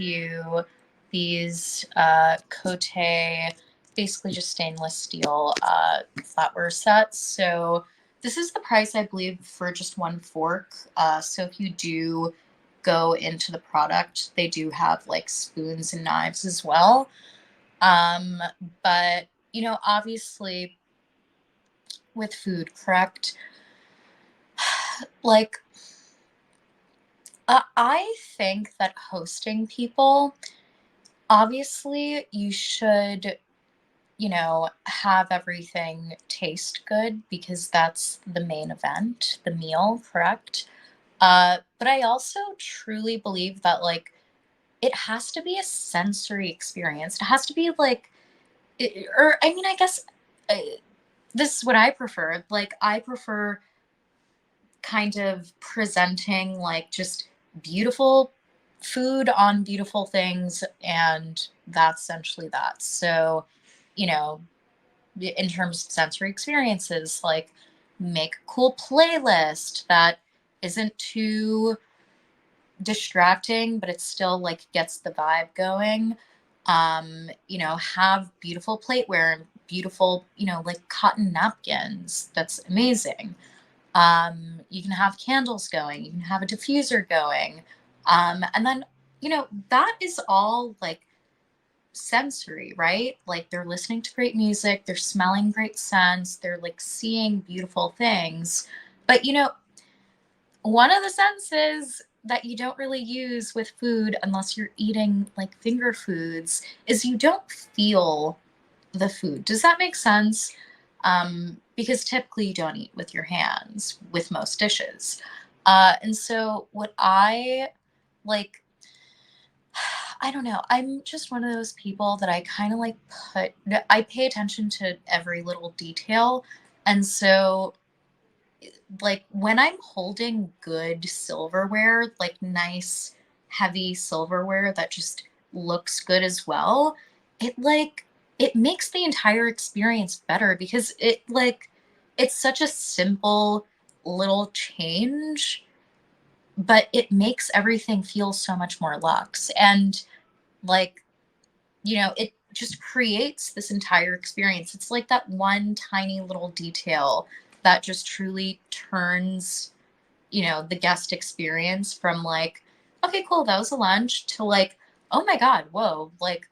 you these Côté, basically just stainless steel flatware sets. So this is the price, I believe, for just one fork. So if you do go into the product, they do have like spoons and knives as well. But you know, obviously with food, correct? Like, I think that hosting people, obviously, you should, you know, have everything taste good because that's the main event, the meal, correct? But I also truly believe that, like, it has to be a sensory experience. It has to be like, or I mean, I guess uh, this is what I prefer. Like, I prefer kind of presenting like just beautiful food on beautiful things, and that's essentially that. So, you know, in terms of sensory experiences, like make a cool playlist that isn't too distracting, but it still like gets the vibe going. You know, have beautiful plateware and beautiful, you know, like cotton napkins. That's amazing. You can have candles going, you can have a diffuser going. And then, you know, that is all like sensory, right? Like they're listening to great music, they're smelling great scents, they're like seeing beautiful things. But, you know, one of the senses that you don't really use with food unless you're eating like finger foods is you don't feel the food. Does that make sense? Because typically you don't eat with your hands with most dishes. And so what I like, I don't know, I'm just one of those people that I kind of like I pay attention to every little detail. And so like when I'm holding good silverware, like nice heavy silverware that just looks good as well, it like it makes the entire experience better because it like it's such a simple little change, but it makes everything feel so much more luxe. And like, you know, it just creates this entire experience. It's like that one tiny little detail that just truly turns, you know, the guest experience from like, okay, cool, that was a lunch, to like, oh my God, whoa, like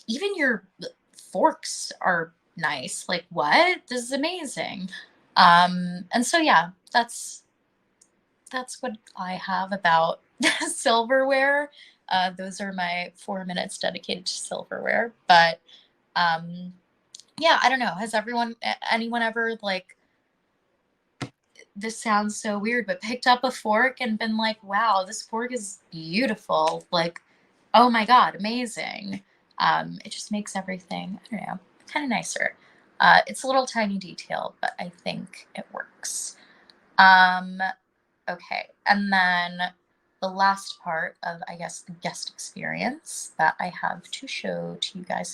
even your forks are nice. Like, what? This is amazing. And so yeah, that's what I have about silverware. Those are my 4 minutes dedicated to silverware. But um, yeah, I don't know. Has anyone ever like, this sounds so weird, but picked up a fork and been like, wow, this fork is beautiful. Like, oh my God, amazing. It just makes everything, I don't know, kind of nicer. It's a little tiny detail, but I think it works. Um, okay. And then the last part of, I guess, the guest experience that I have to show to you guys